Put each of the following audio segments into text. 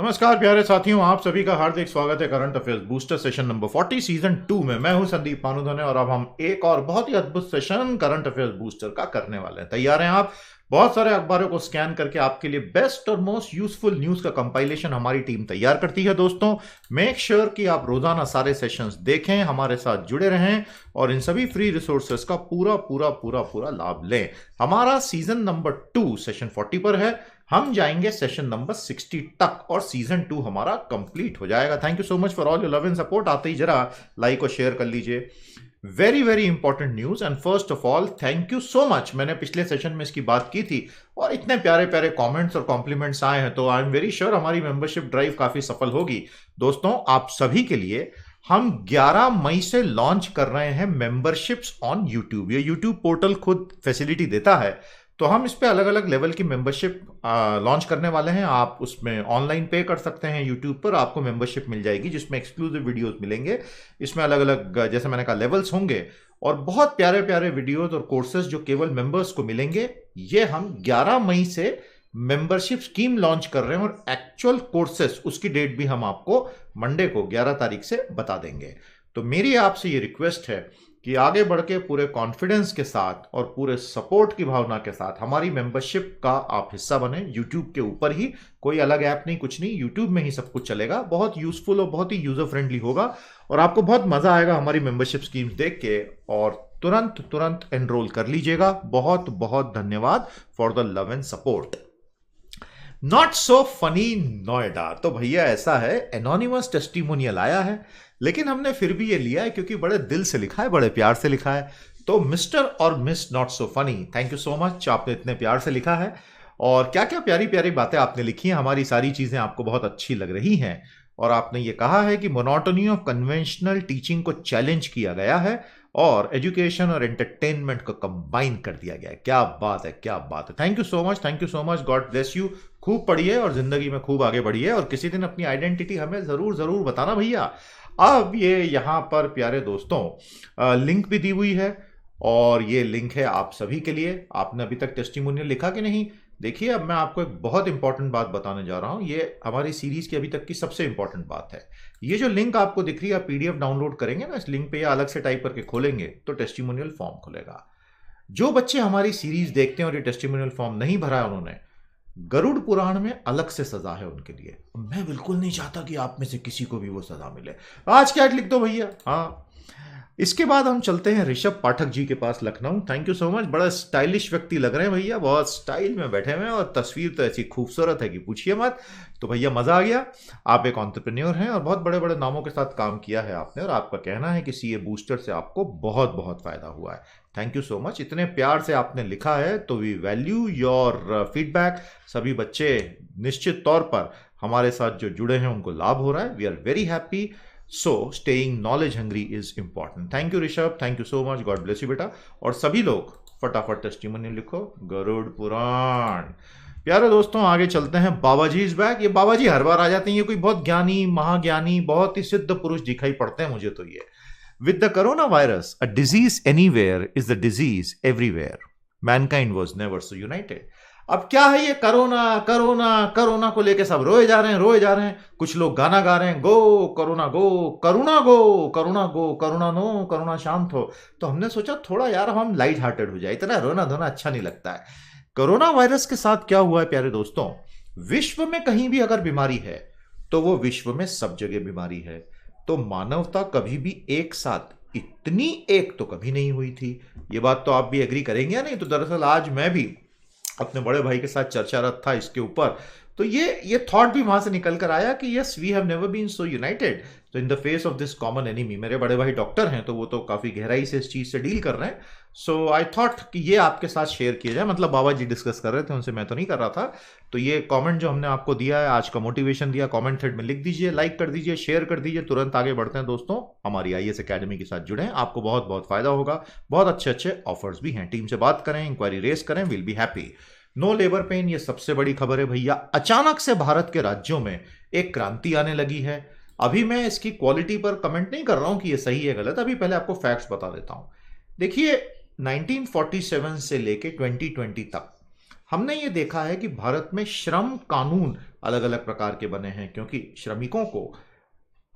नमस्कार प्यारे साथियों, आप सभी का हार्दिक स्वागत है current affairs booster session number 40 season 2 में। मैं हूं संदीप पानुधने और अब हम एक और बहुत ही अद्भुत सेशन करंट अफेयर्स बूस्टर का करने वाले हैं। तैयार हैं आप? बहुत सारे अखबारों को स्कैन करके आपके लिए बेस्ट और मोस्ट यूजफुल न्यूज का कंपाइलेशन हमारी टीम तैयार करती है। दोस्तों, मेक श्योर कि आप रोजाना सारे सेशंस देखें, हमारे साथ जुड़े रहें और इन सभी फ्री रिसोर्सेस का पूरा पूरा पूरा पूरा लाभ लें। हमारा सीजन नंबर 2 सेशन 40 पर है। हम जाएंगे सेशन नंबर 60 तक और सीजन 2 हमारा कंप्लीट हो जाएगा। Thank you so much for all your love and support. आते ही जरा लाइक और शेयर कर लीजिए। Very very important news and first of all thank you so much. मैंने पिछले सेशन में इसकी बात की थी और इतने प्यारे प्यारे कमेंट्स और कॉम्प्लीमेंट्स आए हैं, तो आई एम वेरी श्योर हमारी मेंबरशिप ड्राइव काफी सफल होगी। दोस्तों, आप सभी के लिए हम 11 मई से लॉन्च कर रहे हैं मेंबरशिप्स ऑन यूट्यूब। ये यूट्यूब पोर्टल खुद फैसिलिटी देता है, तो हम इस पे अलग अलग लेवल की मेंबरशिप लॉन्च करने वाले हैं। आप उसमें ऑनलाइन पे कर सकते हैं, यूट्यूब पर आपको मेंबरशिप मिल जाएगी जिसमें एक्सक्लूसिव वीडियोस मिलेंगे। इसमें अलग अलग, जैसे मैंने कहा, लेवल्स होंगे और बहुत प्यारे प्यारे वीडियोस और कोर्सेज जो केवल मेंबर्स को मिलेंगे। ये हम 11 मई से मेंबरशिप स्कीम लॉन्च कर रहे हैं और एक्चुअल कोर्सेज उसकी डेट भी हम आपको मंडे को 11 तारीख से बता देंगे। तो मेरी आपसे ये रिक्वेस्ट है कि आगे बढ़ के पूरे कॉन्फिडेंस के साथ और पूरे सपोर्ट की भावना के साथ हमारी मेंबरशिप का आप हिस्सा बने। यूट्यूब के ऊपर ही, कोई अलग ऐप नहीं, कुछ नहीं, यूट्यूब में ही सब कुछ चलेगा। बहुत यूजफुल और बहुत ही यूजर फ्रेंडली होगा और आपको बहुत मजा आएगा हमारी मेंबरशिप स्कीम्स देख के। और तुरंत तुरंत एनरोल कर लीजिएगा। बहुत बहुत धन्यवाद for the love and support. Not so funny Noida. तो भैया ऐसा है, एनोनिमस टेस्टिमोनियल आया है, लेकिन हमने फिर भी ये लिया है क्योंकि बड़े दिल से लिखा है, बड़े प्यार से लिखा है। तो मिस्टर और miss not so funny, thank you so much, आपने इतने प्यार से लिखा है और क्या क्या प्यारी प्यारी बातें आपने लिखी हैं। हमारी सारी चीजें आपको बहुत अच्छी लग रही हैं और आपने ये कहा है कि मोनोटोनी ऑफ कन्वेंशनल टीचिंग को चैलेंज किया गया है और एजुकेशन और एंटरटेनमेंट को कंबाइन कर दिया गया है। क्या बात है, क्या बात है। Thank you so much, thank you so much. God bless you. खूब पढ़िए और जिंदगी में खूब आगे बढ़िए और किसी दिन अपनी आइडेंटिटी हमें जरूर जरूर बताना भैया। अब ये यहां पर प्यारे दोस्तों लिंक भी दी हुई है और ये लिंक है आप सभी के लिए। आपने अभी तक टेस्टिमोनियल लिखा कि नहीं? देखिए, अब मैं आपको एक बहुत इंपॉर्टेंट बात बताने जा रहा हूं। ये हमारी सीरीज की अभी तक की सबसे इंपॉर्टेंट बात है। ये जो लिंक आपको दिख रही है, आप पीडीएफ डाउनलोड करेंगे ना, इस लिंक पे या अलग से टाइप करके खोलेंगे तो टेस्टिमोनियल फॉर्म खुलेगा। जो बच्चे हमारी सीरीज देखते हैं और ये टेस्टिमोनियल फॉर्म नहीं भरा है उन्होंने, गरुड़ पुराण में अलग से सजा है उनके लिए। मैं बिल्कुल नहीं चाहता कि आप में से किसी को भी वो सजा मिले। आज क्या लिख दो भैया। हाँ, इसके बाद हम चलते हैं ऋषभ पाठक जी के पास, Lucknow. Thank you so much. बड़ा स्टाइलिश व्यक्ति लग रहे हैं भैया, बहुत स्टाइल में बैठे हुए हैं और तस्वीर तो ऐसी खूबसूरत है कि पूछिए मत। तो भैया मजा आ गया। आप एक एंटरप्रेन्योर हैं और बहुत बड़े बड़े नामों के साथ काम किया है आपने और आपका कहना है कि सीए बूस्टर से आपको बहुत बहुत फायदा हुआ है। Thank you so much. इतने प्यार से आपने लिखा है तो वी वैल्यू योर फीडबैक। सभी बच्चे निश्चित तौर पर हमारे साथ जो जुड़े हैं उनको लाभ हो रहा है। We are very happy. So staying knowledge hungry is important. Thank you Rishabh, thank you so much. God bless you बेटा। और सभी लोग फटाफट टेस्टिमोनियल लिखो, गरुड़ पुराण। प्यारे दोस्तों, आगे चलते हैं। बाबा जी इज बैक। ये बाबा जी हर बार आ जाते हैं। ये कोई बहुत ज्ञानी, महाज्ञानी, बहुत ही सिद्ध पुरुष दिखाई पड़ते हैं मुझे तो ये। With the coronavirus, a disease anywhere is a disease everywhere. Mankind was never so united. अब क्या है ये कोरोना कोरोना कोरोना को लेके सब रोए जा रहे हैं, रोए जा रहे हैं। कुछ लोग गाना गा रहे हैं, गो कोरोना गो, करुणा गो, करुणा गो, करुणा नो, करुणा शांत हो। तो हमने सोचा थोड़ा यार हम लाइट हार्टेड हो जाए, इतना रोना धोना अच्छा नहीं लगता है। कोरोना वायरस के साथ क्या हुआ है प्यारे दोस्तों, विश्व में कहीं भी अगर बीमारी है तो वो विश्व में सब जगह बीमारी है। तो मानवता कभी भी एक साथ इतनी एक तो कभी नहीं हुई थी। ये बात तो आप भी एग्री करेंगे या नहीं? तो दरअसल आज मैं भी अपने बड़े भाई के साथ चर्चारत था इसके ऊपर, तो ये थॉट भी वहां से निकल कर आया कि yes, we have never been so united तो in the face of this common enemy. मेरे बड़े भाई डॉक्टर हैं तो वो तो काफी गहराई से इस चीज से डील कर रहे हैं। सो आई थॉट कि ये आपके साथ शेयर किया जाए। मतलब बाबा जी डिस्कस कर रहे थे, उनसे मैं तो नहीं कर रहा था। तो ये कमेंट जो हमने आपको दिया है, आज का मोटिवेशन दिया, कमेंट थ्रेड में लिख दीजिए, लाइक कर दीजिए, शेयर कर दीजिए। तुरंत आगे बढ़ते हैं दोस्तों, हमारी आईएएस एकेडमी के साथ जुड़े, आपको बहुत बहुत फायदा होगा। बहुत अच्छे अच्छे ऑफर्स भी हैं। टीम से बात करें, इंक्वायरी रेस करें, will be happy. No labour pain, ये सबसे बड़ी खबर है भैया। अचानक से भारत के राज्यों में एक क्रांति आने लगी है। अभी मैं इसकी क्वालिटी पर कमेंट नहीं कर रहा हूं कि ये सही है गलत, अभी पहले आपको फैक्ट्स बता देता हूं। देखिए, 1947 से लेके 2020 तक हमने ये देखा है कि भारत में श्रम कानून अलग अलग प्रकार के बने हैं, क्योंकि श्रमिकों को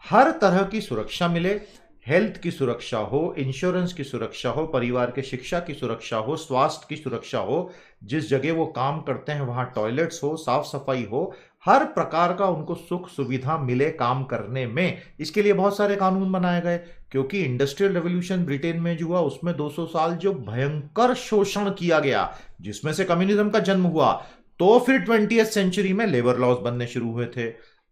हर तरह की सुरक्षा मिले, हेल्थ की सुरक्षा हो, इंश्योरेंस की सुरक्षा हो, परिवार के शिक्षा की सुरक्षा हो, स्वास्थ्य की सुरक्षा हो, जिस जगह वो काम करते हैं वहां टॉयलेट्स हो, साफ सफाई हो, हर प्रकार का उनको सुख सुविधा मिले काम करने में। इसके लिए बहुत सारे कानून बनाए गए, क्योंकि इंडस्ट्रियल रेवोल्यूशन ब्रिटेन में जो हुआ उसमें 200 साल जो भयंकर शोषण किया गया, जिसमें से कम्युनिज्म का जन्म हुआ, तो फिर 20वीं सेंचुरी में लेबर लॉज बनने शुरू हुए थे।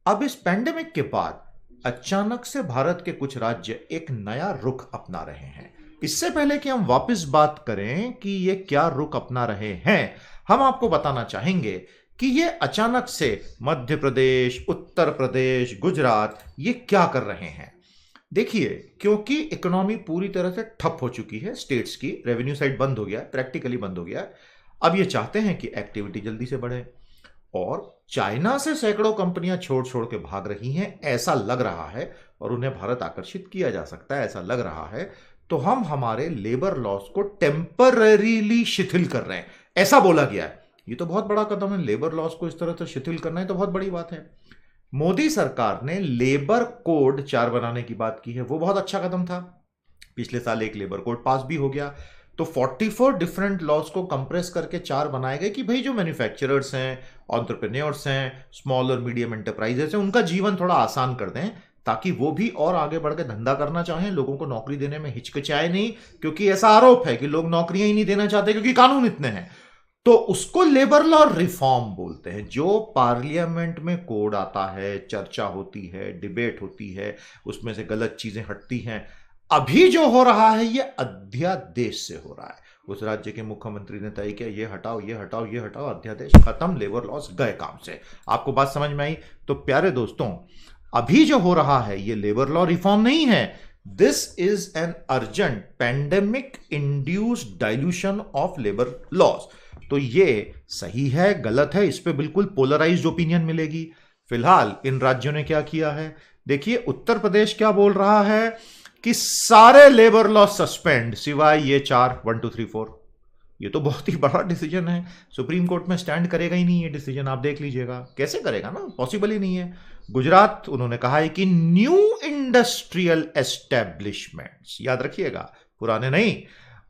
अब इस पैंडेमिक के बाद अचानक से भारत के कुछ राज्य एक नया रुख अपना रहे हैं। इससे पहले कि हम वापस बात करें कि ये क्या रुख अपना रहे हैं, हम आपको बताना चाहेंगे कि ये अचानक से मध्य प्रदेश, उत्तर प्रदेश, गुजरात ये क्या कर रहे हैं। देखिए, क्योंकि इकोनॉमी पूरी तरह से ठप हो चुकी है, स्टेट्स की रेवेन्यू साइड बंद हो गया, प्रैक्टिकली बंद हो गया। अब ये चाहते हैं कि एक्टिविटी जल्दी से बढ़े, और चाइना से सैकड़ों कंपनियां छोड़ छोड़ के भाग रही हैं, ऐसा लग रहा है, और उन्हें भारत आकर्षित किया जा सकता है, ऐसा लग रहा है। तो हम हमारे लेबर लॉस को टेम्पररीली शिथिल कर रहे हैं, ऐसा बोला गया है। ये तो बहुत बड़ा कदम है, लेबर लॉस को इस तरह से शिथिल करना है तो बहुत बड़ी बात है। मोदी सरकार ने लेबर कोड 4 बनाने की बात की है, वो बहुत अच्छा कदम था। पिछले साल एक लेबर कोड पास भी हो गया, तो 44 डिफरेंट लॉज को कंप्रेस करके 4 बनाए गए कि भाई जो मैन्युफैक्चरर्स हैं, एंटरप्रेन्योर्स हैं, स्मॉल और मीडियम एंटरप्राइजेस हैं, उनका जीवन थोड़ा आसान कर दें, ताकि वो भी और आगे बढ़ के धंधा करना चाहें, लोगों को नौकरी देने में हिचकिचाए नहीं, क्योंकि ऐसा आरोप है कि लोग नौकरियां ही नहीं देना चाहते क्योंकि कानून इतने हैं। तो उसको लेबर लॉ रिफॉर्म बोलते हैं। जो पार्लियामेंट में कोड आता है, चर्चा होती है, डिबेट होती है, उसमें से गलत चीजें हटती हैं। अभी जो हो रहा है ये अध्यादेश से हो रहा है। उस राज्य के मुख्यमंत्री ने तय किया, ये हटाओ, ये हटाओ, ये हटाओ, अध्यादेश खत्म, लेबर लॉस गए काम से। आपको बात समझ में आई? तो प्यारे दोस्तों, अभी जो हो रहा है ये लेबर लॉ रिफॉर्म नहीं है, this is an urgent pandemic induced dilution of labour laws. तो ये सही है, गलत है, इस पे बिल्कुल पोलराइज्ड ओपिनियन मिलेगी। फिलहाल इन राज्यों ने क्या किया है, देखिए। उत्तर प्रदेश क्या बोल रहा है कि सारे लेबर लॉ सस्पेंड सिवाय ये 4, 1 2 3 4। ये तो बहुत ही बड़ा डिसीजन है, सुप्रीम कोर्ट में स्टैंड करेगा ही नहीं ये डिसीजन, आप देख लीजिएगा। कैसे करेगा ना, पॉसिबल ही नहीं है। गुजरात उन्होंने कहा है कि न्यू इंडस्ट्रियल एस्टेब्लिशमेंट्स, याद रखिएगा, पुराने नहीं,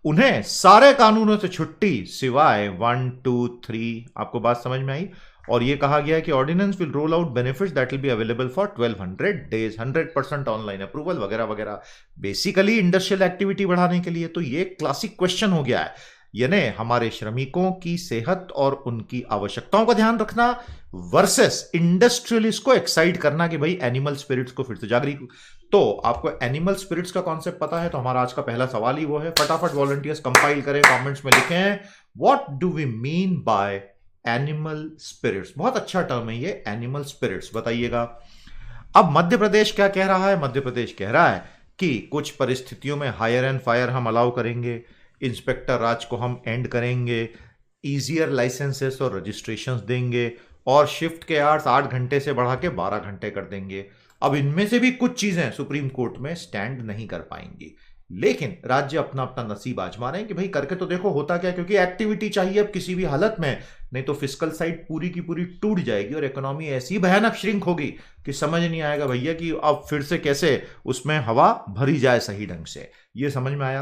उन्हें सारे कानूनों से छुट्टी सिवाय 1 2 3। आपको बात समझ में आई? और ये कहा गया है कि ordinance will roll out benefits that will be available for 1200 days, 100% online approval वगैरह वगैरह, बेसिकली इंडस्ट्रियल एक्टिविटी बढ़ाने के लिए। तो ये क्लासिक क्वेश्चन हो गया है, यानी हमारे श्रमिकों की सेहत और उनकी आवश्यकताओं का ध्यान रखना वर्सेस इंडस्ट्रियलिस्ट को एक्साइट करना कि भाई एनिमल स्पिरिट्स को फिर से जागृत। तो आपको एनिमल स्पिरिट्स का कॉन्सेप्ट पता है, तो हमारा आज का पहला सवाल ही वो है। फटाफट वॉलंटियर्स कंपाइल करें, कमेंट्स में लिखें, what do we mean by animal spirits. बहुत अच्छा टर्म है ये, एनिमल स्पिरिट्स, बताइएगा। अब मध्य प्रदेश क्या कह रहा है? मध्य प्रदेश कह रहा है कि कुछ परिस्थितियों में हायर एंड फायर हम अलाउ करेंगे, इंस्पेक्टर राज को हम एंड करेंगे, ईजियर लाइसेंसेस और रजिस्ट्रेशंस देंगे, और शिफ्ट के आवर्स 8 घंटे से बढ़ा के 12 घंटे कर देंगे। अब इनमें से भी कुछ चीजें सुप्रीम कोर्ट में स्टैंड नहीं कर पाएंगी, लेकिन राज्य अपना अपना नसीब आजमा रहे हैं कि भाई करके तो देखो होता क्या, क्योंकि एक्टिविटी चाहिए अब किसी भी हालत में, नहीं तो फिस्कल साइड पूरी की पूरी टूट जाएगी और इकोनॉमी ऐसी भयानक श्रिंक होगी कि समझ नहीं आएगा भैया कि अब फिर से कैसे उसमें हवा भरी जाए सही ढंग से। ये समझ में आया?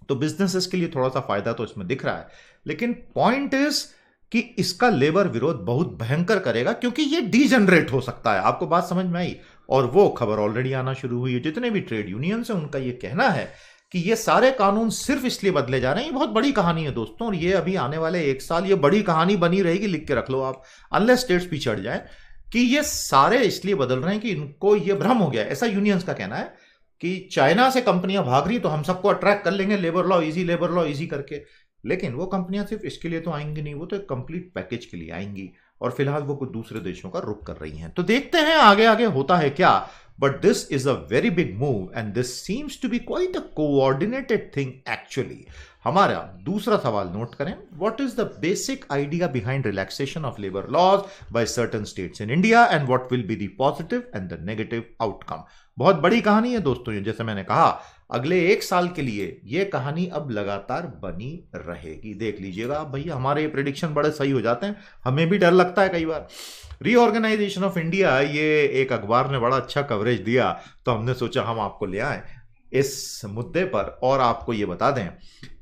तो बिजनेसेस के लिए थोड़ा सा फायदा तो इसमें दिख रहा है, लेकिन पॉइंट इज कि इसका लेबर विरोध बहुत भयंकर करेगा, क्योंकि ये डीजनरेट हो सकता है। आपको बात समझ में आई? और वो खबर ऑलरेडी आना शुरू हुई है। जितने भी ट्रेड यूनियंस हैं उनका ये कहना है कि ये सारे कानून सिर्फ इसलिए बदले जा रहे हैं। ये बहुत बड़ी कहानी है दोस्तों, और ये अभी आने वाले 1 साल ये बड़ी कहानी बनी रहेगी, लिख के रख लो आप, अनलेस स्टेट्स भी चढ़ जाए, कि ये सारे इसलिए बदल रहे हैं कि इनको ये भ्रम हो गया। ऐसा यूनियंस का कहना है कि चाइना से कंपनियां भाग रही तो हम सबको अट्रैक्ट कर लेंगे, लेबर लॉ इजी करके। लेकिन वो कंपनियां सिर्फ इसके लिए तो आएंगी नहीं, वो तो एक कंप्लीट पैकेज के लिए आएंगी, और फिलहाल वो कुछ दूसरे देशों का रुख कर रही हैं। तो देखते हैं आगे आगे होता है क्या। But this is a very big move and this seems to be quite a coordinated thing actually. हमारा दूसरा सवाल नोट करें, what is the basic idea behind relaxation of labour laws by certain states in India and what will be the positive and the negative outcome. बहुत बड़ी कहानी है दोस्तों ये, जैसे मैंने कहा अगले 1 साल के लिए ये कहानी अब लगातार बनी रहेगी। देख लीजिएगा आप भैया, हमारे प्रेडिक्शन बड़े सही हो जाते हैं, हमें भी डर लगता है कई बार। रीऑर्गेनाइजेशन ऑफ इंडिया, ये एक अखबार ने बड़ा अच्छा कवरेज दिया, तो हमने सोचा हम आपको ले आए इस मुद्दे पर और आपको ये बता दें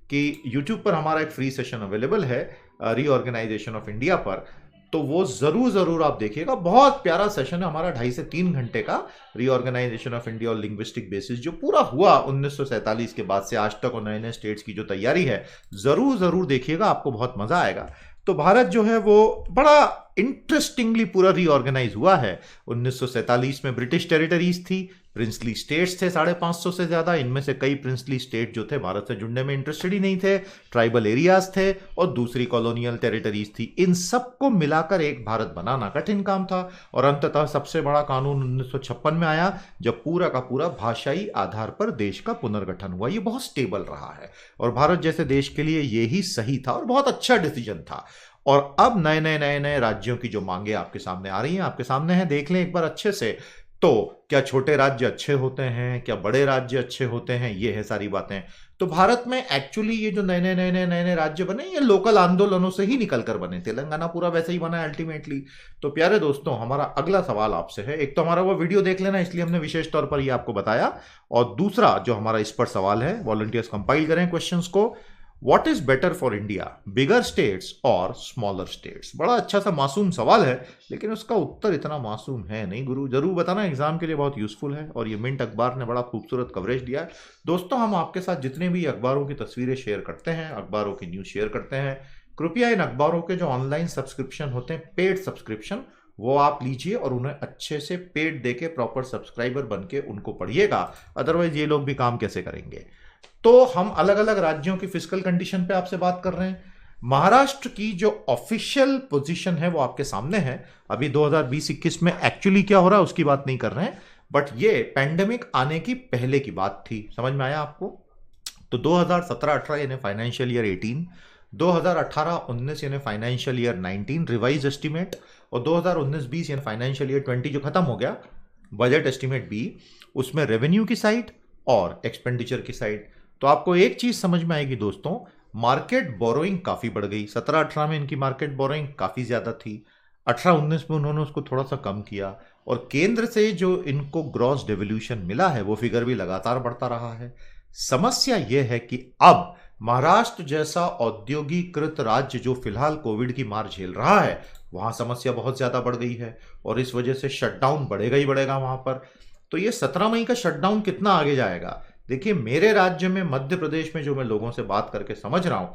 कि YouTube पर हमारा एक फ्री सेशन अवेलेबल है रीऑर्गेनाइजेशन ऑफ इंडिया पर, तो वो जरूर आप देखिएगा। बहुत प्यारा सेशन है हमारा, 2.5 से 3 घंटे का, रीऑर्गेनाइजेशन ऑफ इंडिया और लिंग्विस्टिक बेसिस जो पूरा हुआ 1947 के बाद से आज तक और नए नए स्टेट्स की जो तैयारी है, जरूर देखिएगा, आपको बहुत मजा आएगा। तो भारत जो है वो बड़ा इंटरेस्टिंगली पूरा रीऑर्गेनाइज हुआ है। 1947 में ब्रिटिश टेरिटरीज थी, प्रिंसली स्टेट्स थे 550 से ज्यादा, इनमें से कई प्रिंसली स्टेट जो थे भारत से जुड़ने में इंटरेस्टेड ही नहीं थे, ट्राइबल एरियाज थे और दूसरी कॉलोनियल टेरिटरीज थी। इन सबको मिलाकर एक भारत बनाना कठिन काम था और अंततः सबसे बड़ा कानून 1956 में आया, जब पूरा का पूरा भाषाई आधार पर देश का पुनर्गठन हुआ। ये बहुत स्टेबल रहा है और भारत जैसे देश के लिए यही सही था और बहुत अच्छा डिसीजन था। और अब नए राज्यों की जो मांगे आपके सामने आ रही हैं, आपके सामने है, देख लें एक बार अच्छे से। तो क्या छोटे राज्य अच्छे होते हैं, क्या बड़े राज्य अच्छे होते हैं, ये है सारी बातें। तो भारत में एक्चुअली ये जो नए राज्य बने, ये लोकल आंदोलनों से ही निकल कर बने। तेलंगाना पूरा वैसे ही बना है अल्टीमेटली। तो प्यारे दोस्तों, हमारा अगला सवाल आपसे है, एक तो हमारा वो वीडियो देख लेना, इसलिए हमने विशेष तौर पर ये आपको बताया, और दूसरा जो हमारा इस पर सवाल है, वॉलंटियर्स कंपाइल करें क्वेश्चंस को, What is better for India, bigger states or smaller states? बड़ा अच्छा सा मासूम सवाल है, लेकिन उसका उत्तर इतना मासूम है नहीं गुरु, जरूर बताना, एग्जाम के लिए बहुत यूजफुल है और ये मिंट अखबार ने बड़ा खूबसूरत कवरेज दिया है। दोस्तों, हम आपके साथ जितने भी अखबारों की तस्वीरें शेयर करते हैं, अखबारों की न्यूज शेयर करते हैं, कृपया इन अखबारों के जो ऑनलाइन सब्सक्रिप्शन होते हैं, पेड सब्सक्रिप्शन, वो आप लीजिए और उन्हें अच्छे से पेड देके प्रॉपर सब्सक्राइबर बन के उनको पढ़िएगा, अदरवाइज ये लोग भी काम कैसे करेंगे। तो हम अलग अलग राज्यों की फिस्कल कंडीशन पे आपसे बात कर रहे हैं। महाराष्ट्र की जो ऑफिशियल पोजीशन है वो आपके सामने है। अभी 2020-21 में एक्चुअली क्या हो रहा है उसकी बात नहीं कर रहे हैं, बट ये पैंडेमिक आने की पहले की बात थी। समझ में आया आपको? तो 2017-18 यानी फाइनेंशियल ईयर 18, 2018-19 यानी फाइनेंशियल ईयर 19 रिवाइज एस्टीमेट, और 2019-20 यानी फाइनेंशियल ईयर 20 जो खत्म हो गया, बजट एस्टीमेट बी, उसमें रेवेन्यू की साइड और एक्सपेंडिचर की साइड। तो आपको एक चीज समझ में आएगी दोस्तों, मार्केट बोरोइंग काफी बढ़ गई। 17-18 में इनकी मार्केट बोरोइंग काफी ज्यादा थी, 18-19 में उन्होंने उसको थोड़ा सा कम किया, और केंद्र से जो इनको ग्रॉस डेवल्यूशन मिला है वो फिगर भी लगातार बढ़ता रहा है। समस्या यह है कि अब महाराष्ट्र जैसा औद्योगिकृत राज्य जो फिलहाल कोविड की मार झेल रहा है, वहां समस्या बहुत ज्यादा बढ़ गई है और इस वजह से शटडाउन बढ़ेगा ही बढ़ेगा वहां पर। तो ये 17 मई का शटडाउन कितना आगे जाएगा? देखिए, मेरे राज्य में मध्य प्रदेश में जो मैं लोगों से बात करके समझ रहा हूं,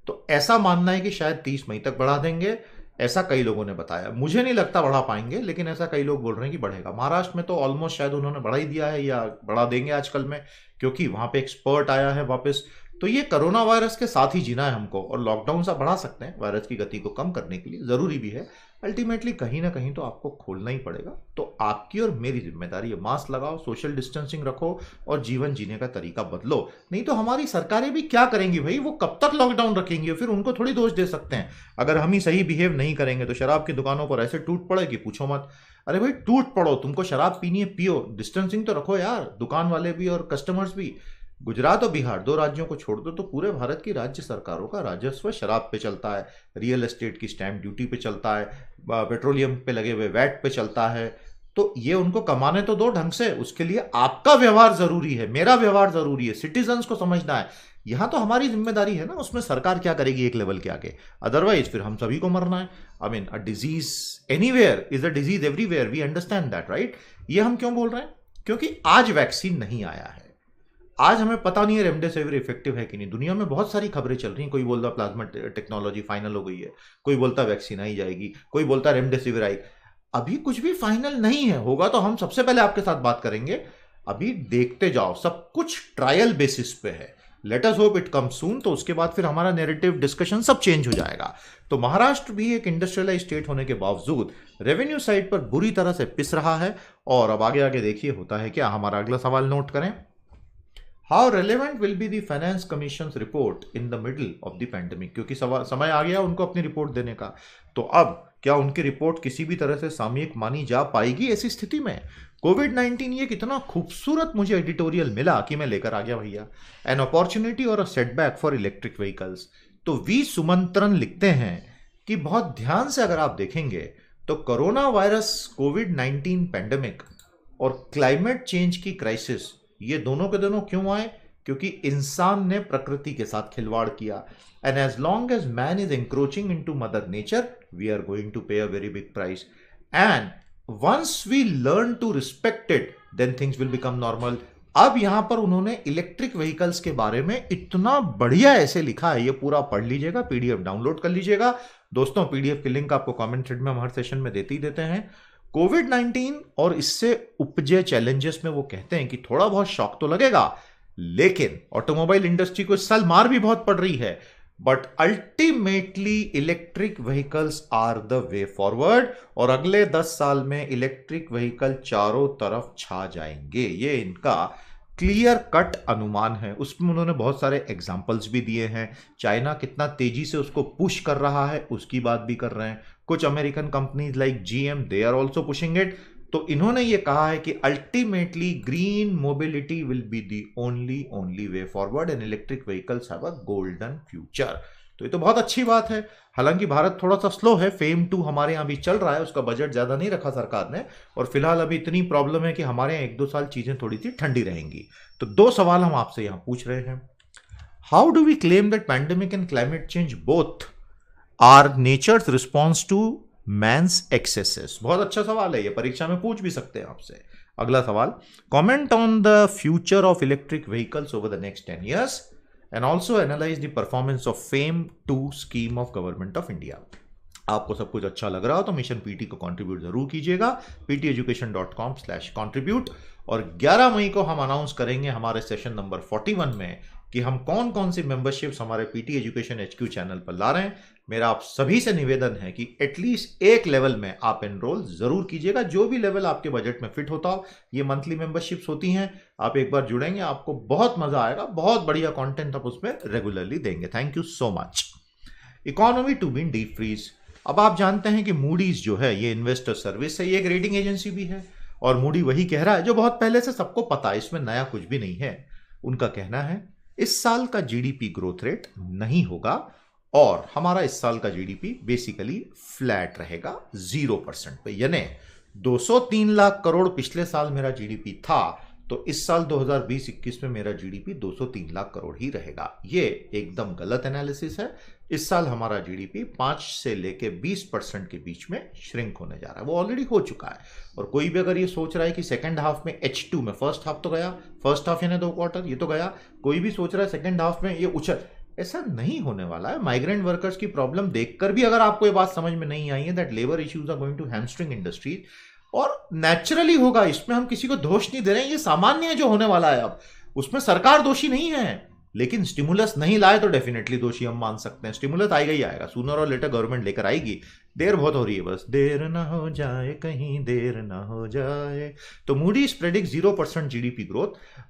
तो ऐसा मानना है कि शायद 30 मई तक बढ़ा देंगे, ऐसा कई लोगों ने बताया। मुझे नहीं लगता बढ़ा पाएंगे, लेकिन ऐसा कई लोग बोल रहे हैं कि बढ़ेगा। महाराष्ट्र में तो ऑलमोस्ट शायद उन्होंने बढ़ा ही दिया है या बढ़ा देंगे आजकल में, क्योंकि वहां पे एक्सपर्ट आया है वापस। तो ये कोरोना वायरस के साथ ही जीना है हमको, और लॉकडाउन से बढ़ा सकते हैं वायरस की गति को कम करने के लिए, जरूरी भी है। अल्टीमेटली कहीं ना कहीं तो आपको खोलना ही पड़ेगा। तो आपकी और मेरी जिम्मेदारी है, मास्क लगाओ, सोशल डिस्टेंसिंग रखो और जीवन जीने का तरीका बदलो। नहीं तो हमारी सरकारें भी क्या करेंगी भाई, वो कब तक लॉकडाउन रखेंगी? फिर उनको थोड़ी दोष दे सकते हैं। अगर हम ही सही बिहेव नहीं करेंगे तो शराब की दुकानों पर ऐसे टूट पड़ेगी, पूछो मत। अरे भाई, टूट पड़ो, तुमको शराब पीनी है पियो, डिस्टेंसिंग तो रखो यार, दुकान वाले भी और कस्टमर्स भी। गुजरात और बिहार, 2 राज्यों को छोड़ दो तो पूरे भारत की राज्य सरकारों का राजस्व शराब पे चलता है, रियल एस्टेट की स्टैंप ड्यूटी पे चलता है, पेट्रोलियम पे लगे हुए वैट पे चलता है। तो ये उनको कमाने तो दो ढंग से, उसके लिए आपका व्यवहार जरूरी है, मेरा व्यवहार जरूरी है, सिटीजन्स को समझना है। यहां तो हमारी जिम्मेदारी है ना, उसमें सरकार क्या करेगी एक लेवल के आगे, अदरवाइज फिर हम सभी को मरना है। I mean, a disease anywhere is a disease everywhere, we understand that, right? ये हम क्यों बोल रहे हैं? क्योंकि आज वैक्सीन नहीं आया है। आज हमें पता नहीं है रेमडेसिविर इफेक्टिव है कि नहीं। दुनिया में बहुत सारी खबरें चल रही हैं, कोई बोलता प्लाज्मा टेक्नोलॉजी फाइनल हो गई है, कोई बोलता वैक्सीन आई जाएगी, कोई बोलता रेमडेसिविर आई। अभी कुछ भी फाइनल नहीं है, होगा तो हम सबसे पहले आपके साथ बात करेंगे। अभी देखते जाओ, सब कुछ ट्रायल बेसिस पे है। Let us hope it come soon, तो उसके बाद फिर हमारा नैरेटिव डिस्कशन सब चेंज हो जाएगा। तो महाराष्ट्र भी एक इंडस्ट्रियलाइज स्टेट होने के बावजूद रेवेन्यू साइड पर बुरी तरह से पिस रहा है। और अब आगे आगे देखिए होता है क्या। हमारा अगला सवाल नोट करें, how relevant will be the finance commission report in the middle of the pandemic? क्योंकि समय आ गया उनको अपनी रिपोर्ट देने का। तो अब क्या उनकी रिपोर्ट किसी भी तरह से सामयिक मानी जा पाएगी ऐसी स्थिति में? कोविड-19 ये कितना खूबसूरत मुझे एडिटोरियल मिला कि मैं लेकर आ गया भैया। एन अपॉर्चुनिटी और a setback for electric vehicles. तो वी सुमंत्रन लिखते हैं कि बहुत ध्यान से अगर आप देखेंगे तो कोरोना वायरस, कोविड-19 पेंडेमिक और क्लाइमेट चेंज की क्राइसिस, ये दोनों के दोनों क्यों आए? क्योंकि इंसान ने प्रकृति के साथ खिलवाड़ किया। And as long as man is encroaching into mother nature, we are going to pay a very big price. And once we learn to respect it, then things will become normal. अब यहां पर उन्होंने electric vehicles के बारे में इतना बढ़िया ऐसे लिखा है, ये पूरा पढ़ लीजिएगा, पीडीएफ डाउनलोड कर लीजिएगा दोस्तों। पीडीएफ की लिंक आपको कमेंट थ्रेड में हम हर सेशन में देते ही देते हैं। कोविड-19 और इससे उपजे चैलेंजेस में वो कहते हैं कि थोड़ा बहुत शॉक तो लगेगा, लेकिन ऑटोमोबाइल इंडस्ट्री को इस साल मार भी बहुत पड़ रही है, but ultimately electric vehicles are the way forward. और अगले 10 साल में इलेक्ट्रिक व्हीकल चारों तरफ छा जाएंगे, ये इनका क्लियर कट अनुमान है। उसमें उन्होंने बहुत सारे एग्जाम्पल्स भी दिए हैं। चाइना कितना तेजी से उसको पुश कर रहा है उसकी बात भी कर रहे हैं। कुछ American companies like GM, they are also pushing it. तो इन्होंने ये कहा है कि ultimately green mobility will be the only way forward and electric vehicles have a golden future. तो ये तो बहुत अच्छी बात है। हालांकि भारत थोड़ा सा स्लो है, फेम 2 हमारे यहाँ भी चल रहा है, उसका बजट ज्यादा नहीं रखा सरकार ने, और फिलहाल अभी इतनी प्रॉब्लम है कि हमारे यहाँ 1-2 साल चीजें थोड़ी सी ठंडी रहेंगी। तो 2 सवाल हम आपसे यहाँ पूछ रहे हैं। How do we claim that pandemic and climate change both are nature's response to man's excesses? बहुत अच्छा सवाल है, ये परीक्षा में पूछ भी सकते हैं आपसे। अगला सवाल, comment on the future of electric vehicles over the next 10 years and also analyse the performance of fame 2 scheme of government of India. आपको सब कुछ अच्छा लग रहा हो तो मिशन पीटी को कंट्रीब्यूट जरूर कीजिएगा, pteducation.com/contribute। और 11 मई को हम अनाउंस करेंगे हमारे सेशन नंबर 41 में कि हम कौन कौन सी मेंबरशिप्स हमारे पीटी एजुकेशन एचक्यू चैनल पर ला रहे हैं। मेरा आप सभी से निवेदन है कि एटलीस्ट एक लेवल में आप एनरोल जरूर कीजिएगा, जो भी लेवल आपके बजट में फिट होता हो। ये मंथली मेंबरशिप्स होती हैं, आप एक बार जुड़ेंगे आपको बहुत मजा आएगा, बहुत बढ़िया कंटेंट आप उसमें रेगुलरली देंगे। Thank you so much. Economy to be deep freeze. अब आप जानते हैं कि मूडीज जो है ये इन्वेस्टर सर्विस है, ये एक रेटिंग एजेंसी भी है, और मूडी वही कह रहा है जो बहुत पहले से सबको पता है, इसमें नया कुछ भी नहीं है। उनका कहना है इस साल का जीडीपी ग्रोथ रेट नहीं होगा और हमारा इस साल का जीडीपी बेसिकली फ्लैट रहेगा 0% पे। यानी 203 लाख करोड़ पिछले साल मेरा जीडीपी था, तो इस साल 2020-21 में मेरा जीडीपी 203 लाख करोड़ ही रहेगा। ये एकदम गलत एनालिसिस है। इस साल हमारा जीडीपी 5 से लेके 20% के बीच में श्रिंक होने जा रहा है, वो ऑलरेडी हो चुका है। और कोई भी अगर ये सोच रहा है कि सेकंड हाफ में H2 में, फर्स्ट हाफ तो गया, फर्स्ट हाफ यानी 2 क्वार्टर ये तो गया, कोई भी सोच रहा है सेकंड हाफ में ये उछल, ऐसा नहीं होने वाला है। माइग्रेंट वर्कर्स की प्रॉब्लम देखकर भी अगर आपको ये बात समझ में नहीं आई है that labour issues are going to hamstring industry, और नेचुरली होगा, इसमें हम किसी को दोष नहीं दे रहे हैं, ये सामान्य है जो होने वाला है। अब उसमें सरकार दोषी नहीं है, लेकिन स्टिमुलस नहीं लाए तो डेफिनेटली दोषी हम मान सकते हैं। स्टिमुलस आएगा ही आएगा, सूनर और लेटर गवर्नमेंट लेकर आएगी, देर बहुत हो रही है, बस देर ना हो जाए, कहीं देर ना हो जाए। तो मूडी प्रेडिक्ट 0% जीडीपी ग्रोथ,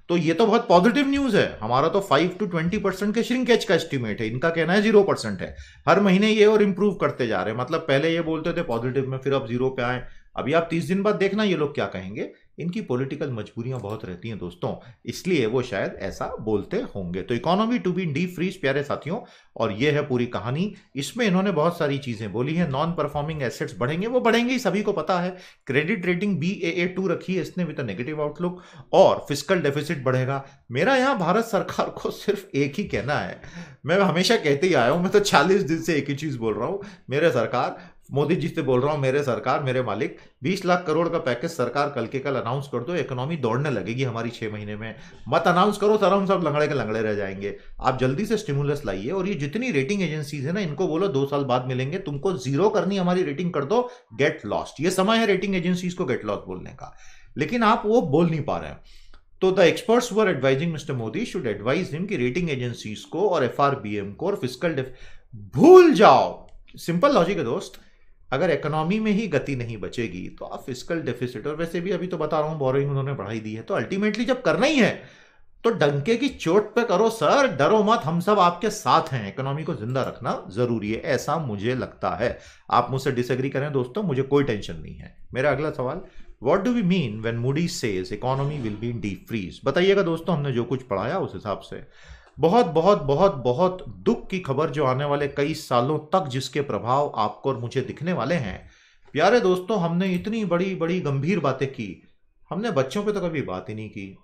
तो ये तो बहुत पॉजिटिव न्यूज है। हमारा तो 5 to 20% के श्रिंकेज का एस्टिमेट है, इनका कहना है 0% है। हर महीने ये और इंप्रूव करते जा रहे हैं, मतलब पहले ये बोलते थे पॉजिटिव में, फिर अब 0 पे आए। अभी आप 30 दिन बाद देखना ये लोग क्या कहेंगे। इनकी पॉलिटिकल मजबूरियां बहुत रहती हैं दोस्तों, इसलिए वो शायद ऐसा बोलते होंगे। तो economy to be deep freeze प्यारे साथियों, और ये है पूरी कहानी। इसमें इन्होंने बहुत सारी चीजें बोली हैं। नॉन परफॉर्मिंग एसेट्स बढ़ेंगे, वो बढ़ेंगे ही, सभी को पता है। क्रेडिट रेटिंग Baa2 रखी है इसने विद नेगेटिव आउटलुक, और फिस्कल डेफिसिट बढ़ेगा। मेरा यहां भारत सरकार को सिर्फ एक ही कहना है, मैं हमेशा कहते ही आया हूं, मैं तो 40 दिन से एक ही चीज बोल रहा हूं, मेरे सरकार, मोदी जी से बोल रहा हूं, मेरे सरकार, मेरे मालिक, 20 लाख करोड़ का पैकेज सरकार कल के कल अनाउंस कर दो, इकोनॉमी दौड़ने लगेगी हमारी 6 महीने में। मत अनाउंस करो सर, हम सब लंगड़े के लंगड़े रह जाएंगे। आप जल्दी से स्टिमुलस लाइए, और ये जितनी रेटिंग एजेंसीज है ना, इनको बोलो 2 साल बाद मिलेंगे, तुमको 0 करनी, हमारी रेटिंग कर दो, गेट लॉस्ट। ये समय है रेटिंग एजेंसीज को गेट लॉस्ट बोलने का, लेकिन आप वो बोल नहीं पा रहे हैं। तो the experts were advising mister Modi should advise him कि रेटिंग एजेंसीज को और FRBM को और फिस्कल भूल जाओ। सिंपल लॉजिक है दोस्त, अगर इकोनॉमी में ही गति नहीं बचेगी तो आप फिस्कल डेफिसिट, और वैसे भी अभी तो बता रहा हूं बोरिंग उन्होंने बढ़ाई दी है, तो अल्टीमेटली जब करना ही है तो डंके की चोट पे करो सर, डरो मत, हम सब आपके साथ हैं। इकोनॉमी को जिंदा रखना जरूरी है, ऐसा मुझे लगता है। आप मुझसे डिसएग्री करें दोस्तों, मुझे कोई टेंशन नहीं है। मेरा अगला सवाल, what do we mean when Moody says economy will be in deep freeze? बताइएगा दोस्तों, हमने जो कुछ पढ़ाया उस हिसाब से। बहुत बहुत बहुत बहुत दुख की खबर जो आने वाले कई सालों तक जिसके प्रभाव आपको और मुझे दिखने वाले हैं। प्यारे दोस्तों, हमने इतनी बड़ी बड़ी गंभीर बातें की, हमने बच्चों पे तो कभी बात ही नहीं की।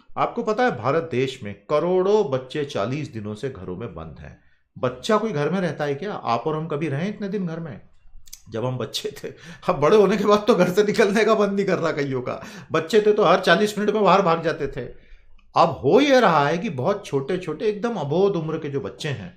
आपको पता है भारत देश में करोड़ों बच्चे 40 दिनों से घरों में बंद हैं। बच्चा कोई घर में रहता है क्या? आप और हम कभी रहे इतने दिन घर में? जब हम बच्चे थे। अब बड़े होने के बाद तो घर से निकलने का बंद नहीं कर रहा कईयों का। बच्चे थे तो हर 40 मिनट में बाहर भाग जाते थे। अब हो ये रहा है कि बहुत छोटे छोटे एकदम अबोध उम्र के जो बच्चे हैं,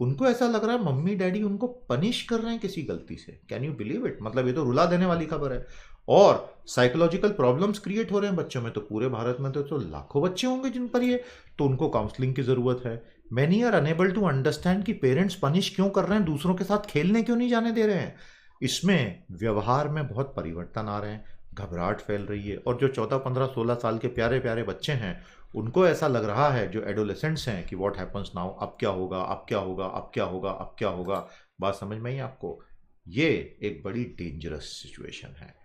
उनको ऐसा लग रहा है मम्मी डैडी उनको पनिश कर रहे हैं किसी गलती से। Can you believe it? मतलब ये तो रुला देने वाली खबर है। और साइकोलॉजिकल प्रॉब्लम्स क्रिएट हो रहे हैं बच्चों में। तो पूरे भारत में तो लाखों बच्चे होंगे जिन पर ये, तो उनको काउंसलिंग की जरूरत है। Many are unable to understand कि पेरेंट्स पनिश क्यों कर रहे हैं, दूसरों के साथ खेलने क्यों नहीं जाने दे रहे हैं। इसमें व्यवहार में बहुत परिवर्तन आ रहे हैं, घबराहट फैल रही है। और जो 14, 15, 16 साल के प्यारे प्यारे बच्चे हैं, उनको ऐसा लग रहा है, जो एडोलेसेंट्स हैं, कि व्हाट हैपन्स नाउ, अब क्या होगा, अब क्या होगा, अब क्या होगा, अब क्या होगा। बात समझ में आई आपको? ये एक बड़ी डेंजरस सिचुएशन है।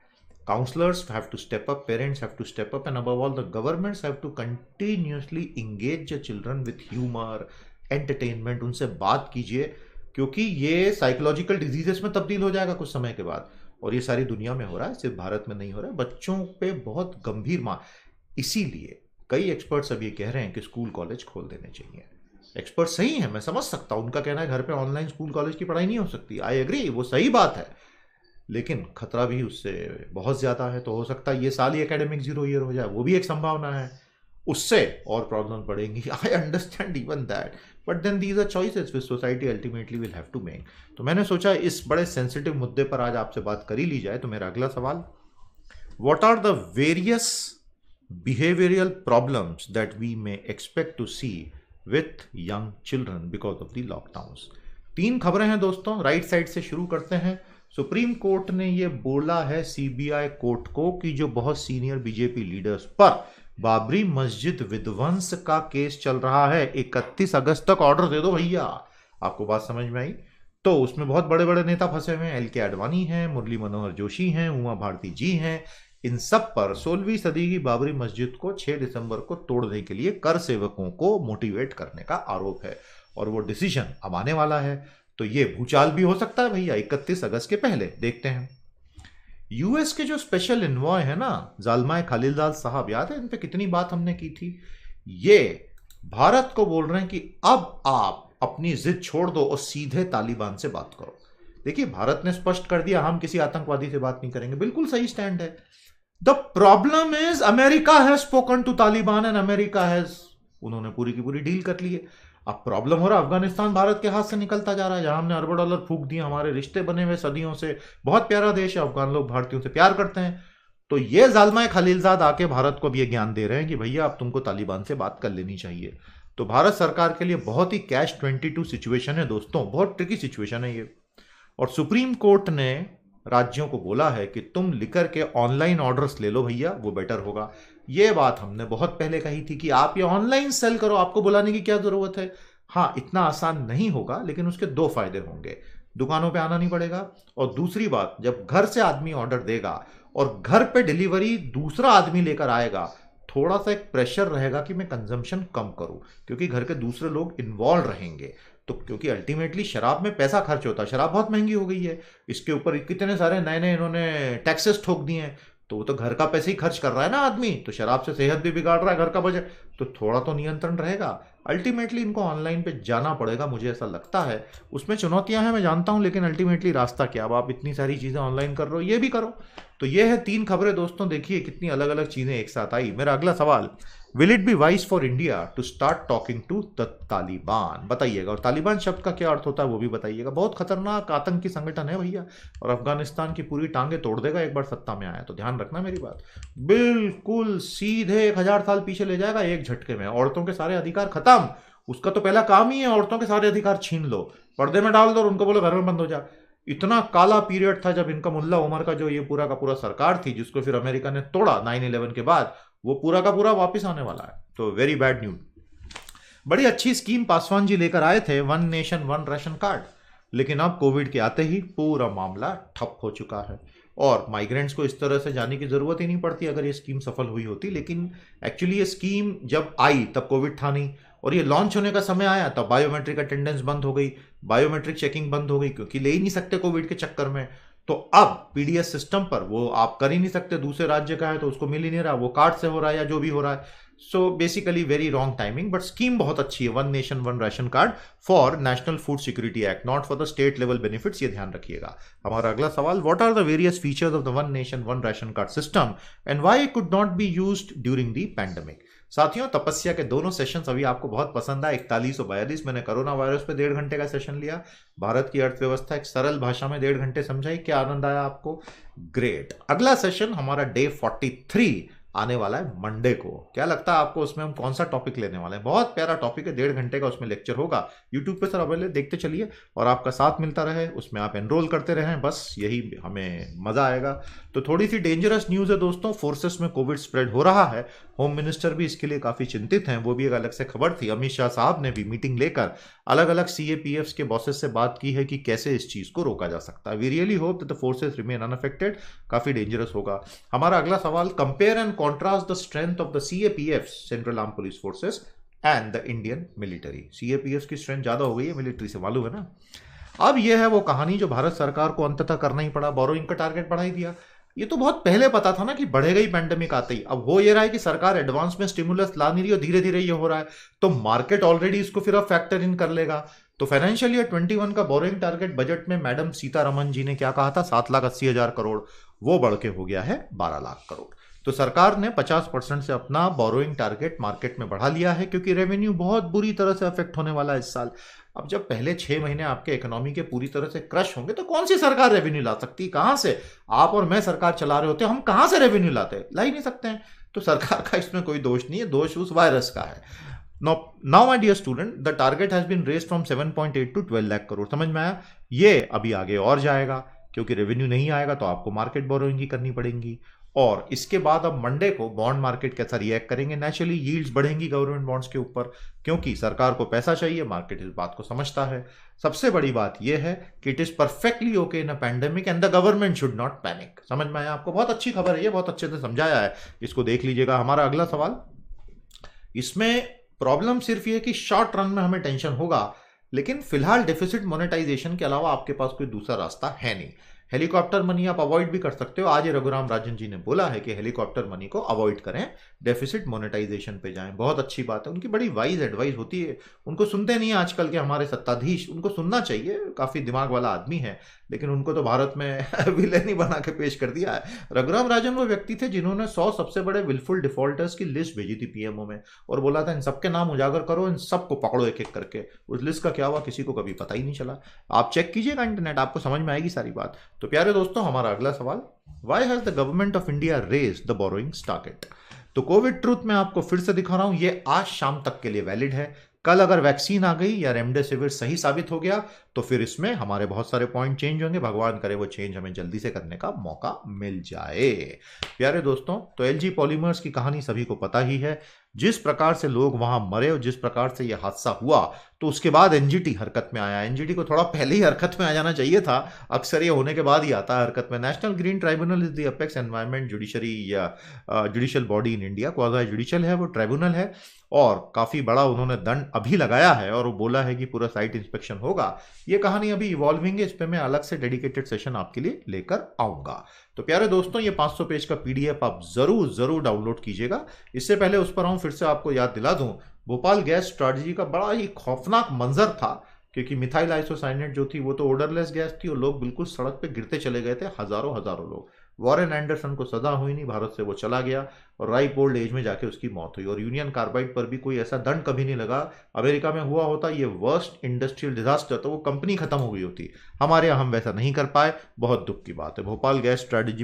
Counselors have to step up, parents have to step up, and above all, the governments have to continuously engage the children with humor, entertainment. उनसे बात कीजिए, क्योंकि ये साइकोलॉजिकल डिजीजेस में तब्दील हो जाएगा कुछ समय के बाद। और ये सारी दुनिया में हो रहा है, सिर्फ भारत में नहीं हो रहा है। बच्चों पे बहुत गंभीर इसीलिए कई एक्सपर्ट्स अब ये कह रहे हैं कि स्कूल कॉलेज खोल देने चाहिए। एक्सपर्ट सही है, मैं समझ सकता हूं, उनका कहना है घर पे ऑनलाइन स्कूल कॉलेज की पढ़ाई नहीं हो सकती। आई एग्री, वो सही बात है, लेकिन खतरा भी उससे बहुत ज़्यादा है। तो हो सकता है ये साल ही एकेडमिक 0 ईयर हो जाए, वो भी एक संभावना है। उससे और प्रॉब्लम पड़ेंगी। I understand even that, but then these are choices which society ultimately will have to make. तो मैंने सोचा इस बड़े सेंसिटिव मुद्दे पर आज आपसे बात कर ही ली जाए। तो मेरा अगला सवाल, what are the various behavioural problems that we may expect to see with young children because of the lockdowns? 3 खबरें हैं दोस्तों, राइट साइड से शुरू करते हैं। सुप्रीम कोर्ट ने ये बोला है सीबीआई कोर्ट को कि जो बहुत सीनियर बीजेपी लीडर्स पर बाबरी मस्जिद विध्वंस का केस चल रहा है, 31 अगस्त तक ऑर्डर दे दो भैया। आपको बात समझ में आई? तो उसमें बहुत बड़े बड़े नेता फंसे हुए हैं, एल के आडवाणी हैं, मुरली मनोहर जोशी हैं, उमा भारती जी हैं। इन सब पर 16वीं सदी की बाबरी मस्जिद को 6 दिसंबर को तोड़ने के लिए कर सेवकों को मोटिवेट करने का आरोप है। और वो डिसीजन अब आने वाला है। तो ये भूचाल भी हो सकता है भैया 31 अगस्त के पहले। देखते हैं। यूएस के जो स्पेशल इन्वॉय है ना, जालमाए खलीलजाद साहब, याद है इन पे कितनी बात हमने की थी? ये भारत को बोल रहे हैं कि अब आप अपनी जिद छोड़ दो और सीधे तालिबान से बात करो। देखिए, भारत ने स्पष्ट कर दिया हम किसी आतंकवादी से बात नहीं करेंगे। बिल्कुल सही स्टैंड है। The problem is America has spoken to Taliban and America has, उन्होंने पूरी की पूरी डील कर ली है। अब प्रॉब्लम हो रहा है, अफगानिस्तान भारत के हाथ से निकलता जा रहा है, जहां हमने अरबों डॉलर फूंक दिए, हमारे रिश्ते बने हुए सदियों से, बहुत प्यारा देश है, अफगान लोग भारतीयों से प्यार करते हैं। तो ये जालमाए खलीलजाद आके भारत को अब ये ज्ञान दे रहे हैं कि भैया अब तुमको तालिबान से बात कर लेनी चाहिए। तो भारत सरकार के लिए बहुत ही कैश 22 सिचुएशन है दोस्तों, बहुत ट्रिकी सिचुएशन है ये। और सुप्रीम कोर्ट ने राज्यों को बोला है कि तुम लिकर के ऑनलाइन ऑर्डर्स ले लो भैया, वो बेटर होगा। ये बात हमने बहुत पहले कही थी कि आप ये ऑनलाइन सेल करो, आपको बुलाने की क्या जरूरत है। हाँ, इतना आसान नहीं होगा, लेकिन उसके 2 फायदे होंगे। दुकानों पे आना नहीं पड़ेगा, और दूसरी बात, जब घर से आदमी ऑर्डर देगा और घर पे डिलीवरी दूसरा आदमी लेकर आएगा, थोड़ा सा एक प्रेशर रहेगा कि मैं कंजम्पशन कम करूं, क्योंकि घर के दूसरे लोग इन्वॉल्व रहेंगे। तो क्योंकि अल्टीमेटली शराब में पैसा खर्च होता है, शराब बहुत महंगी हो गई है, इसके ऊपर कितने सारे नए नए इन्होंने टैक्सेस ठोक दिए हैं। तो वो तो घर का पैसे ही खर्च कर रहा है ना आदमी, तो शराब से सेहत भी बिगाड़ रहा है, घर का बजट, तो थोड़ा तो नियंत्रण रहेगा। अल्टीमेटली इनको ऑनलाइन पे जाना पड़ेगा, मुझे ऐसा लगता है। उसमें चुनौतियां हैं, मैं जानता हूं, लेकिन अल्टीमेटली रास्ता क्या? अब आप इतनी सारी चीजें ऑनलाइन कर रहे हो, ये भी करो। तो ये है 3 खबरें दोस्तों, देखिए कितनी अलग अलग चीजें एक साथ आई। मेरा अगला सवाल, will it be wise for India to start talking to the Taliban? बताइएगा। और तालिबान शब्द का क्या अर्थ होता है वो भी बताइएगा। बहुत खतरनाक आतंकी संगठन है भैया, और अफगानिस्तान की पूरी टांगे तोड़ देगा एक बार सत्ता में आया तो। ध्यान रखना मेरी बात, बिल्कुल सीधे 1000 साल पीछे ले जाएगा एक झटके में। औरतों के सारे अधिकार खत्म, उसका तो पहला काम ही है औरतों के सारे अधिकार छीन लो, पर्दे में डाल दो और उनको बोलो घर में बंद हो जा। इतना काला पीरियड था जब इनका मुल्ला उमर का जो ये पूरा का पूरा सरकार थी, जिसको फिर अमेरिका ने तोड़ा 9/11 के बाद, वो पूरा का पूरा वापस आने वाला है। तो वेरी बैड न्यूज। बड़ी अच्छी स्कीम पासवान जी लेकर आए थे, one nation one ration card, लेकिन अब कोविड के आते ही पूरा मामला ठप हो चुका है और माइग्रेंट्स को इस तरह से जाने की जरूरत ही नहीं पड़ती अगर ये स्कीम सफल हुई होती। लेकिन एक्चुअली ये स्कीम जब आई तब कोविड था नहीं, और ये लॉन्च होने का समय आया तब बायोमेट्रिक अटेंडेंस बंद हो गई, बायोमेट्रिक चेकिंग बंद हो गई, क्योंकि ले ही नहीं सकते कोविड के चक्कर में। तो अब पीडीएस सिस्टम पर वो आप कर ही नहीं सकते, दूसरे राज्य का है तो उसको मिल ही नहीं रहा, वो कार्ड से हो रहा है या जो भी हो रहा है। So basically very wrong timing, but scheme बहुत अच्छी है, one nation one ration card for national food security act, not for the state level benefits, ये ध्यान रखिएगा। हमारा अगला सवाल, what are the various features of the one nation one ration card system and why it could not be used during the pandemic. साथियों, तपस्या के दोनों सेशंस अभी आपको बहुत पसंद आए, 41 और 42। मैंने कोरोना वायरस पे 1.5 घंटे का सेशन लिया, भारत की अर्थव्यवस्था एक सरल भाषा में 1.5 घंटे समझाई। क्या आनंद आया आपको? ग्रेट। अगला सेशन हमारा डे 43 आने वाला है मंडे को। क्या लगता है आपको उसमें हम कौन सा टॉपिक लेने वाले हैं? बहुत प्यारा टॉपिक है, 1.5 घंटे का उसमें लेक्चर होगा, यूट्यूब पे सर अवेलेबल, देखते चलिए और आपका साथ मिलता रहे, उसमें आप एनरोल करते रहें, बस यही हमें मजा आएगा। तो थोड़ी सी डेंजरस न्यूज़ है दोस्तों, फोर्सेस में कोविड स्प्रेड हो रहा है, होम मिनिस्टर भी इसके लिए काफी चिंतित हैं, वो भी एक अलग से खबर थी। अमित शाह साहब ने भी मीटिंग लेकर अलग अलग सीएपीएफ के बॉसेस से बात की है कि कैसे इस चीज को रोका जा सकता है। We really hope that the forces remain unaffected, काफी डेंजरस होगा। हमारा अगला सवाल, compare and contrast the strength of the CAPF, central arm police forces, and the Indian military. CAPF की स्ट्रेंथ ज्यादा हो गई है मिलिट्री से, मालूम है ना। अब यह है वो कहानी जो भारत सरकार को अंततः करना ही पड़ा, बोरोइंग का टारगेट बढ़ा ही दिया। ये तो बहुत पहले पता था ना कि बढ़ेगा ही पैंडेमिक आते ही। अब हो ये रहा है कि सरकार एडवांस में स्टिमुलस ला नहीं रही और धीरे धीरे ये हो रहा है, तो मार्केट ऑलरेडी इसको फिर अब फैक्टर इन कर लेगा। तो फाइनेंशियल ईयर 21 का बोरोइंग टारगेट बजट में मैडम सीतारमन जी ने क्या कहा था, 7,80,000 करोड़, वो बढ़ के हो गया है 12 लाख करोड़। तो सरकार ने 50% से अपना बोरोइंग टारगेट मार्केट में बढ़ा लिया है, क्योंकि रेवेन्यू बहुत बुरी तरह से अफेक्ट होने वाला है इस साल। अब जब पहले 6 महीने आपके इकोनॉमी के पूरी तरह से क्रश होंगे तो कौन सी सरकार रेवेन्यू ला सकती है? कहां से? आप और मैं सरकार चला रहे होते, हम कहां से रेवेन्यू लाते? ला ही नहीं सकते हैं। तो सरकार का इसमें कोई दोष नहीं है, दोष उस वायरस का है। Now my dear student, the target has been raised from 7.8 to 12 lakh crore. समझ में आया? ये अभी आगे और जाएगा, क्योंकि रेवेन्यू नहीं आएगा तो आपको मार्केट बोरोइंग ही करनी पड़ेगी। और इसके बाद अब मंडे को बॉन्ड मार्केट कैसा रिएक्ट करेंगे, नेचुरली यील्ड्स बढ़ेंगी गवर्नमेंट बॉन्ड्स के ऊपर, क्योंकि सरकार को पैसा चाहिए, मार्केट इस बात को समझता है। सबसे बड़ी बात यह है कि it is perfectly okay in a pandemic and the government should not panic. समझ में आया आपको? बहुत अच्छी खबर है ये, बहुत अच्छे से समझाया है, इसको देख लीजिएगा। हमारा अगला सवाल, इसमें प्रॉब्लम सिर्फ ये कि शॉर्ट रन में हमें टेंशन होगा, लेकिन फिलहाल डेफिसिट मोनेटाइजेशन के अलावा आपके पास कोई दूसरा रास्ता है नहीं। हेलीकॉप्टर मनी आप अवॉइड भी कर सकते हो। आज ये रघुराम राजन जी ने बोला है कि हेलीकॉप्टर मनी को अवॉइड करें, डेफिसिट मोनेटाइजेशन पे जाएं। बहुत अच्छी बात है, उनकी बड़ी वाइज एडवाइस होती है। उनको सुनते नहीं है आजकल के हमारे सत्ताधीश, उनको सुनना चाहिए, काफी दिमाग वाला आदमी है, लेकिन उनको तो भारत में विलेन ही बना के पेश कर दिया है। रघुराम राजन वो व्यक्ति थे जिन्होंने 100 सबसे बड़े विलफुल डिफॉल्टर्स की लिस्ट भेजी थी पीएमओ में, और बोला था इन सबके नाम उजागर करो, इन सबको पकड़ो एक एक करके। उस लिस्ट का क्या हुआ किसी को कभी पता ही नहीं चला। आप चेक कीजिएगा इंटरनेट, आपको समझ में आएगी सारी बात। तो प्यारे दोस्तों, हमारा अगला सवाल, why has the government of India raised the borrowing target. तो कोविड ट्रूथ में आपको फिर से दिखा रहा हूं, ये आज शाम तक के लिए वैलिड है। कल अगर वैक्सीन आ गई या रेमडेसिविर सही साबित हो गया तो फिर इसमें हमारे बहुत सारे पॉइंट चेंज होंगे। भगवान करे वो चेंज हमें जल्दी से करने का मौका मिल जाए। प्यारे दोस्तों, तो एलजी पॉलीमर्स की कहानी सभी को पता ही है। जिस प्रकार से लोग वहां मरे और जिस प्रकार से यह हादसा हुआ, तो उसके बाद एनजीटी हरकत में आया। एनजीटी को थोड़ा पहले ही हरकत में आ जाना चाहिए था, अक्सर ये होने के बाद ही आता है हरकत में। National Green Tribunal is the apex environment judiciary या judicial body in India, quasi judicial है वो ट्राइब्यूनल है, और काफी बड़ा उन्होंने दंड अभी लगाया है, और वो बोला है कि पूरा साइट इंस्पेक्शन होगा। ये कहानी अभी इवॉल्विंग है, इस पे मैं अलग से डेडिकेटेड सेशन आपके लिए लेकर आऊंगा। तो प्यारे दोस्तों, ये 500 पेज का पीडीएफ आप जरूर डाउनलोड कीजिएगा। इससे पहले उस पर आऊं, फिर से आपको याद दिला दूं, भोपाल गैस स्ट्रेटजी का बड़ा ही खौफनाक मंजर था, क्योंकि मिथाइल आइसोसाइनेट जो थी वो तो ओडरलेस गैस थी, और लोग बिल्कुल सड़क पे गिरते चले गए थे, हजारों लोग। वॉरेन एंडरसन को सजा हुई नहीं, भारत से वो चला गया और राइप ओल्ड एज में जाके उसकी मौत हुई। और यूनियन कार्बाइड पर भी कोई ऐसा दंड कभी नहीं लगा। अमेरिका में हुआ होता ये वर्स्ट इंडस्ट्रियल डिजास्टर तो वो कंपनी खत्म हो गई होती, हमारे यहाँ हम वैसा नहीं कर पाए, बहुत दुख की बात है। भोपाल गैस ट्रेजेडी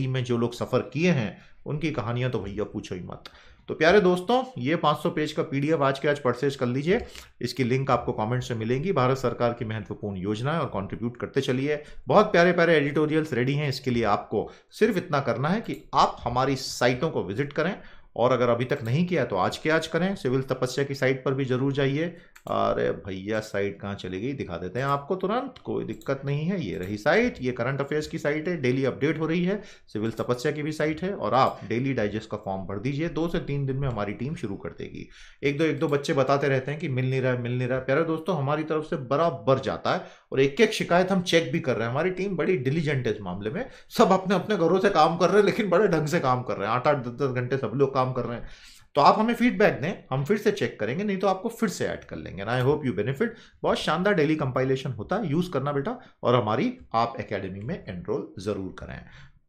में जो लोग सफर किए हैं उनकी कहानियां तो भैया पूछो ही मत। तो प्यारे दोस्तों, ये 500 पेज का पीडीएफ आज के आज परचेज कर लीजिए, इसकी लिंक आपको कमेंट से मिलेंगी। भारत सरकार की महत्वपूर्ण योजना है और कंट्रीब्यूट करते चलिए। बहुत प्यारे प्यारे एडिटोरियल्स रेडी हैं, इसके लिए आपको सिर्फ इतना करना है कि आप हमारी साइटों को विजिट करें और अगर अभी तक नहीं किया तो आज के आज करें। सिविल तपस्या की साइट पर भी जरूर जाइए। अरे भैया साइट कहाँ चली गई, दिखा देते हैं आपको तुरंत, कोई दिक्कत नहीं है। ये रही साइट, ये करंट अफेयर्स की साइट है, डेली अपडेट हो रही है। सिविल तपस्या की भी साइट है, और आप डेली डाइजेस्ट का फॉर्म भर दीजिए। 2 से 3 दिन में हमारी टीम शुरू कर देगी। एक दो बच्चे बताते रहते हैं कि मिल नहीं रहा है, मिल नहीं रहा है। प्यारे दोस्तों, हमारी तरफ से बराबर जाता है और एक एक शिकायत हम चेक भी कर रहे हैं। हमारी टीम बड़ी डिलीजेंट है इस मामले में। सब अपने अपने घरों से काम कर रहे हैं, लेकिन बड़े ढंग से काम कर रहे हैं। 8-8 10-10 घंटे सब लोग काम कर रहे हैं। तो आप हमें फीडबैक दें, हम फिर से चेक करेंगे, नहीं तो आपको फिर से ऐड कर लेंगे। I hope you benefit. बहुत शानदार डेली कंपाइलेशन होता है, यूज करना बेटा, और हमारी आप एकेडमी में एनरोल जरूर करें।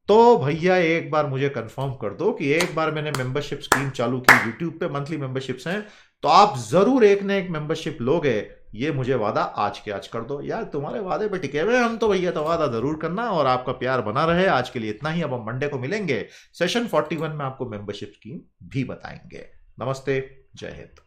तो भैया एक बार मुझे कंफर्म कर दो कि एक बार मैंने मेंबरशिप स्कीम चालू की, यूट्यूब पे मंथली मेंबरशिप्स हैं, तो आप जरूर एक ना एक मेंबरशिप लोगे। ये मुझे वादा आज के आज कर दो यार, तुम्हारे वादे पे टिके हुए हम तो भैया, तो वादा जरूर करना और आपका प्यार बना रहे। आज के लिए इतना ही। अब हम मंडे को मिलेंगे, सेशन 41 में आपको मेंबरशिप स्कीम भी बताएंगे। नमस्ते, जय हिंद।